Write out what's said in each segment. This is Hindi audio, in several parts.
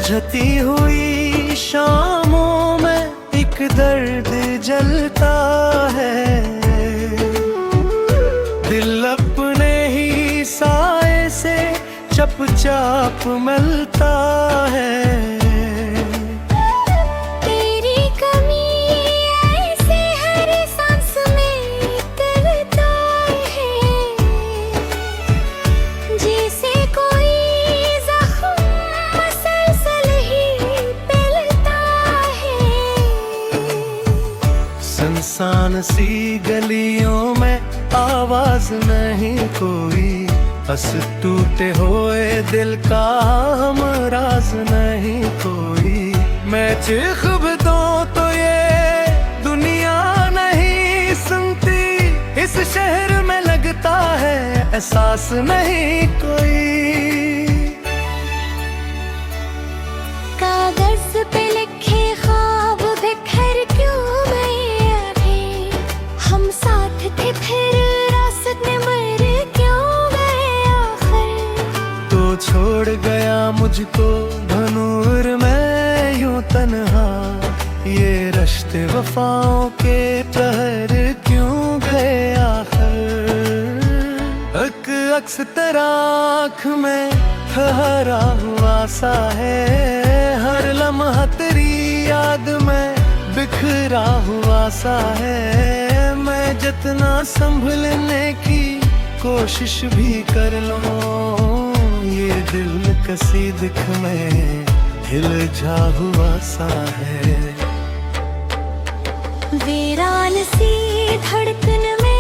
बुझती हुई शामों में एक दर्द जलता है। दिल अपने ही साए से चुपचाप मिलता है। सुनसान सी गलियों में आवाज नहीं कोई, बस टूटे हुए दिल का हमराज नहीं कोई। मैं चीख भी दूं तो ये दुनिया नहीं सुनती, इस शहर में लगता है एहसास नहीं कोई। कागज पे लिखे ख्वाब बिखर क्यों थे, फिर रास्ते मर क्यों गए आखिर। तो छोड़ गया मुझको धनुर में यूं तन्हा, ये रिश्ते वफाओं के प्रहर क्यों गए आखिर। एक अक्स तेरा आँख में ठहरा हुआ सा है, हर लम्हा तेरी याद में बिखरा हुआ सा है। मैं जितना संभलने की कोशिश भी कर लूं, ये दिल कसी दिख में हिल जा हुआ सा है। वीरान सी धड़कन में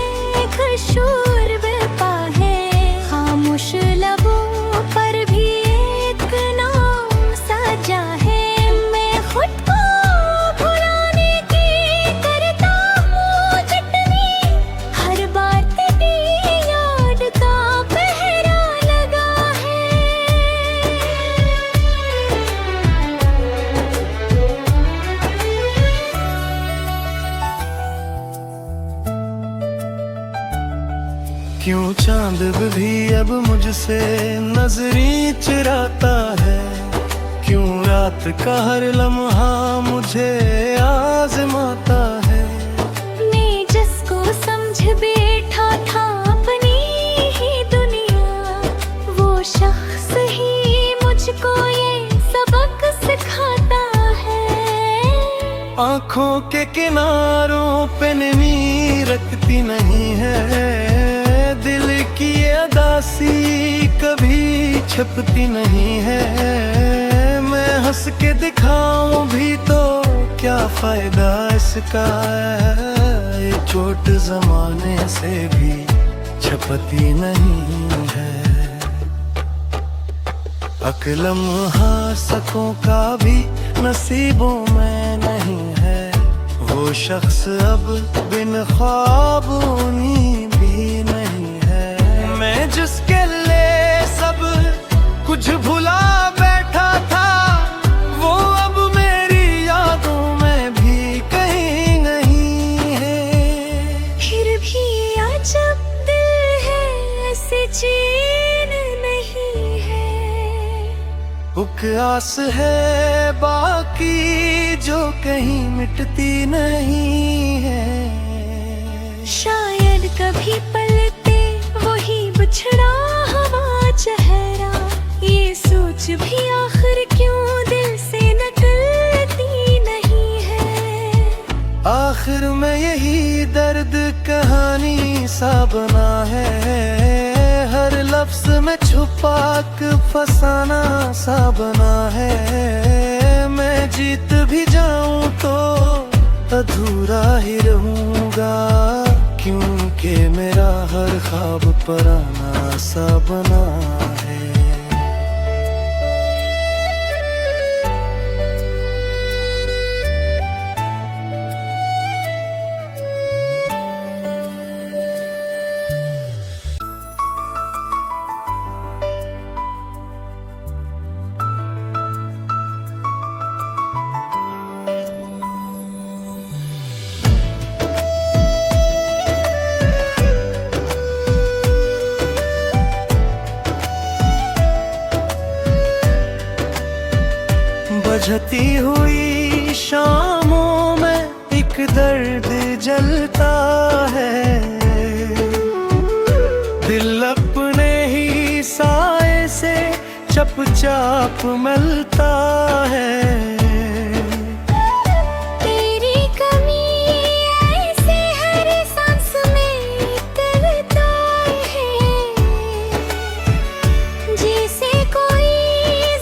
शोर बरपा है, खामोश लबों पर भी एक नाम सजा है। मैं खुद को क्यों चांद भी अब मुझसे नजरें चुराता है, क्यों रात का हर लम्हा मुझे आजमाता है। मैं जिसको समझ बैठा था अपनी ही दुनिया, वो शख्स ही मुझको ये सबक सिखाता है। आँखों के किनारों पे नमी रखती नहीं है, दिल की अदासी कभी छिपती नहीं है। मैं हंस के दिखाऊं भी तो क्या फायदा इसका, ये चोट जमाने से भी छपती नहीं है। अकलम हासकों का भी नसीबों में नहीं है, वो शख्स अब बिन ख्वाबों नींद भी नहीं है। मैं जिसके लिए सब कुछ भुला बैठा था, वो अब मेरी यादों में भी कहीं नहीं है। फिर भी अजब दिल है, ऐसे चैन नहीं है। एक आस है बाकी जो कहीं मिटती नहीं है। शायद कभी पलते वही बिछड़ा हवा चेहरा, ये सोच भी आखिर क्यों दिल से निकलती नहीं है। आखिर में यही दर्द कहानी सा बना है, हर लफ्ज में छुपा के फसाना सा बना है। मैं जीत भी जाऊं तो अधूरा ही रहूंगा, क्योंकि मेरा हर ख्वाब पराना सा बना है। बुझती हुई शामों में एक दर्द जलता है। दिल अपने ही साए से चुपचाप मिलता है। तेरी कमी ऐसे हर सांस में करता है, जैसे कोई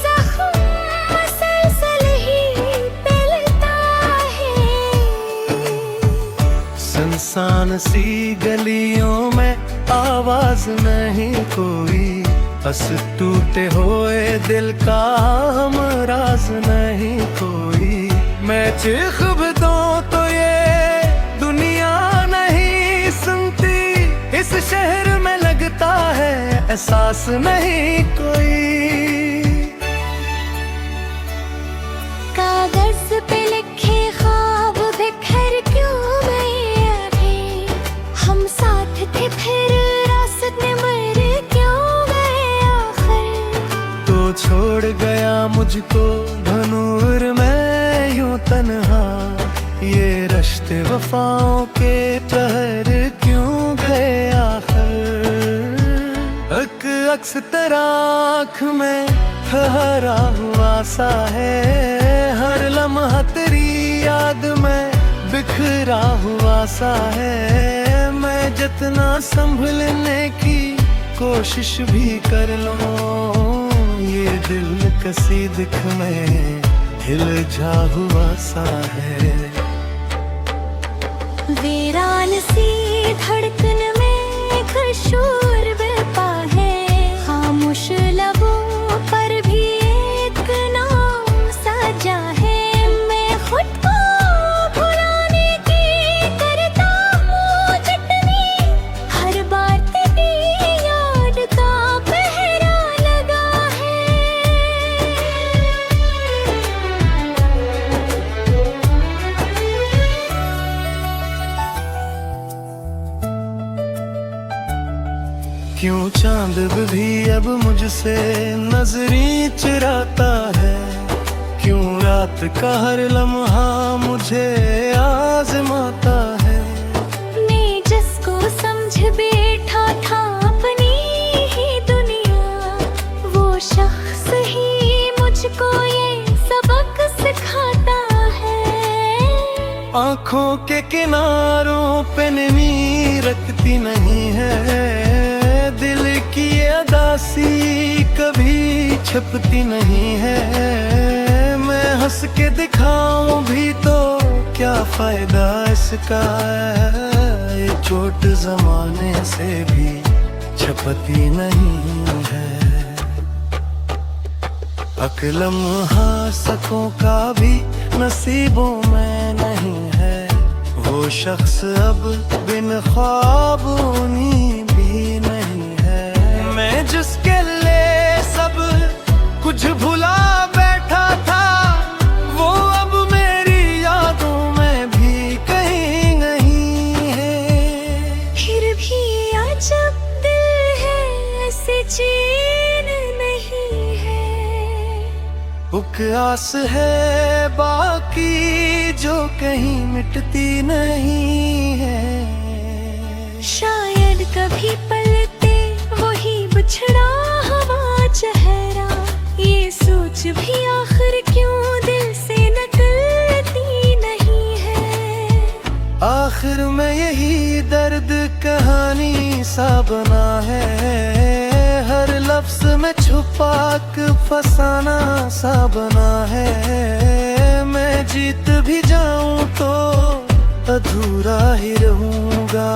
जख्म मसलसल ही पिलता है। सुनसान सी गलियों में आवाज नहीं कोई, बस टूटे हुए दिल का हमराज नहीं कोई। मैं चीख भी दूं तो ये दुनिया नहीं सुनती, इस शहर में लगता है एहसास नहीं कोई। कागज पे लिखे ख्वाब बिखर क्यों गए अभी, हम साथ थे फिर रास्ते मर क्यों गए आखिर। तो छोड़ गया मुझको धनुर में यूं तन्हा, ये रिश्ते वफाओं के पहर क्यों गए आखिर। एक अक्स तेरा आँख में ठहरा हुआ सा है, हर लम्हा तेरी याद में बिखरा हुआ सा है। मैं जितना संभलने की कोशिश भी कर लूं, ये दिल कसी दिख में हिल जा हुआ सा है। वीरान सी धड़कन में एक शोर बरपा है, खामोश लबों पर भी एक नाम सजा है। मैं खुद को भुलाने की करता हूँ चटनी, हर बार तेरी याद का पहरा लगा है। क्यों चांद भी अब मुझसे नजरें चुराता है, क्यों रात का हर लम्हा मुझे आजमाता है। मैं जिसको समझ बैठा था अपनी ही दुनिया, वो शख्स ही मुझको ये सबक सिखाता है। आँखों के किनारों पे नमी रखती नहीं है, दिल की ये अदासी कभी छिपती नहीं है। मैं हंस के दिखाऊं भी तो क्या फायदा इसका, ये चोट जमाने से भी छपती नहीं है। अकलम हासकों का भी नसीबों में नहीं है, वो शख्स अब बिन ख्वाबों भी नहीं है। मैं जिसके लिए सब कुछ भुला बैठा था, वो अब मेरी यादों में भी कहीं नहीं है। फिर भी अजब दिल है, ऐसे चैन नहीं है। बुक आस है बाकी जो कहीं मिटती नहीं है। शायद कभी पलते वही बिछड़ा हवा चेहरा, ये सोच भी आखिर क्यों दिल से निकलती नहीं है। आखिर में यही दर्द कहानी सा बना है, हर लफ्ज में छुपा के फसाना सा बना है। मैं जीत भी जाऊं तो अधूरा ही रहूंगा,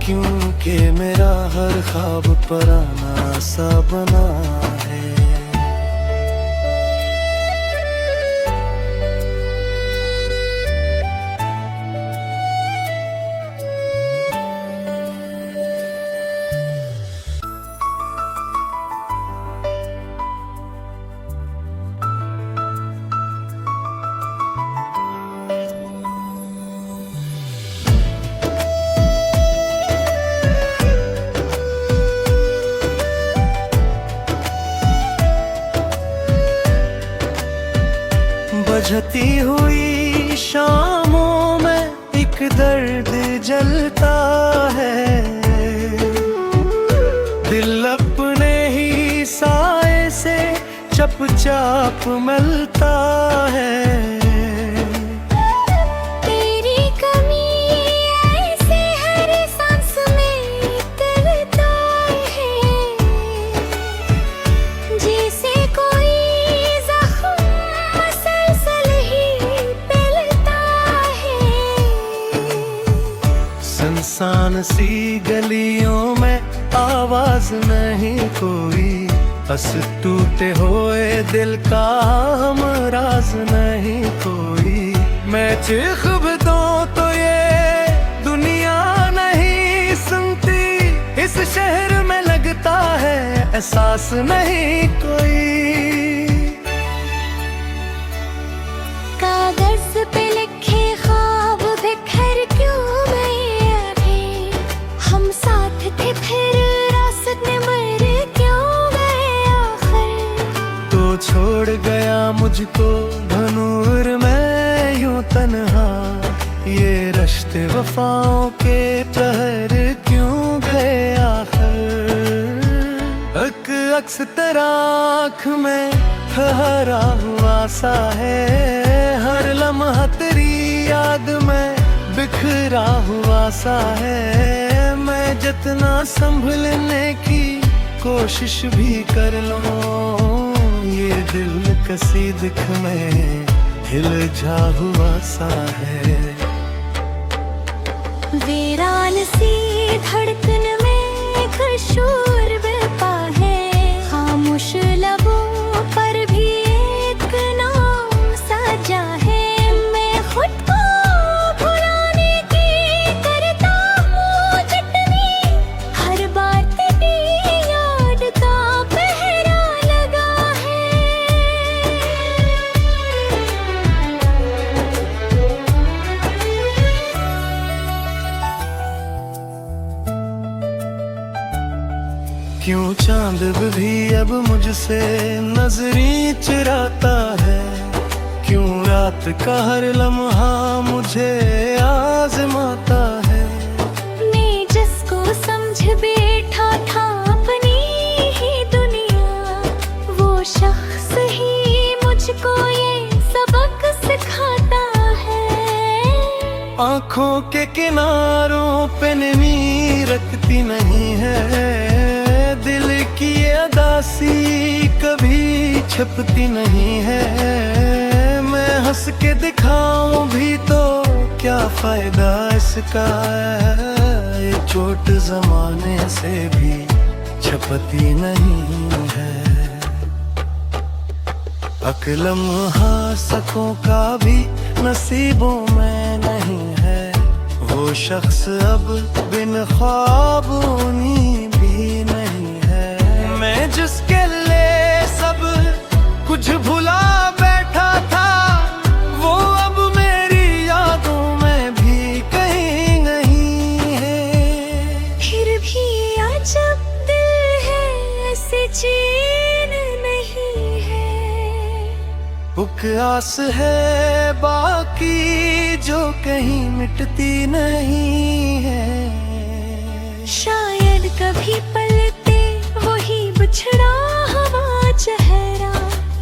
क्योंकि मेरा हर ख्वाब पराना सा बना है। उलझती हुई शामों में एक दर्द जलता है, दिल अपने ही साए से चुपचाप मिलता है। तेरी कमी ऐसे हर सांस में करता है, जैसे कोई जख्म मसलसल ही पिलता है। सुनसान सी गलियों में आवाज नहीं कोई, बस टूटे हुए दिल का हम राज नहीं कोई। मैं चीख भी दूं तो ये दुनिया नहीं सुनती, इस शहर में लगता है एहसास नहीं कोई। कागज पे लिखे ख्वाब बिखर क्यों गए अभी, हम साथ थे फिर रास्ते मर क्यों गए आखिर। तो छोड़ गया मुझको धनुर में यूं तन्हा, ये रिश्ते वफाओं के पहर क्यों गए आखिर। एक अक्स तेरा आँख में ठहरा हुआ सा है, हर लम्हा तेरी याद में बिखरा हुआ सा है। मैं जितना संभलने की कोशिश भी कर लूं, ये दिल कसी दिख में हिल जा हुआ सा है। वीरान सी धड़कन में एक शोर बहता है, खामोश लबों पर भी एक नाम सजा है। मैं खुद को भुलाने की करता हूँ जितनी, हर बार तेरी याद का पहरा लगा है। क्यों चांद भी अब मुझसे नजरें चुराता है, क्यों रात का हर लम्हा मुझे आजमाता है। मैं जिसको समझ बैठा था अपनी ही दुनिया, वो शख्स ही मुझको ये सबक सिखाता है। आँखों के किनारों पे नमी रखती नहीं है, दिल की ये अदासी कभी छिपती नहीं है। मैं हंस के दिखाऊं भी तो क्या फायदा इसका, ये चोट जमाने से भी छपती नहीं है। लम्हा सकों का भी नसीबों में नहीं है, वो शख्स अब बिन ख्वाबों भी नहीं है। मैं जिसके लिए सब कुछ भुला बैठा था, वो अब मेरी यादों में भी कहीं नहीं है। फिर भी अजब दिल है, ऐसे चैन नहीं है। बुक आस है बाकी जो कहीं मिटती नहीं है। शायद कभी पलते वही बिछड़ा हवा चेहरा,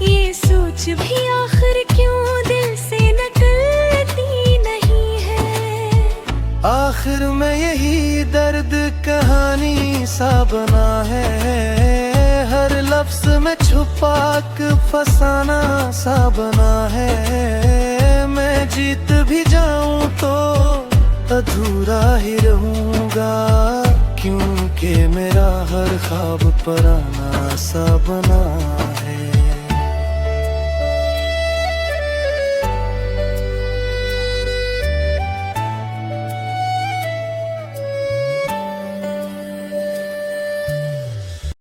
ये सोच भी आखिर क्यों दिल से निकलती नहीं है। आखिर में यही दर्द कहानी सा बना है, हर लफ्ज में छुपा के फसाना सा बना है। मैं जीत भी जाऊं तो अधूरा ही रहूंगा, क्योंकि मेरा हर ख्वाब पराना सा बना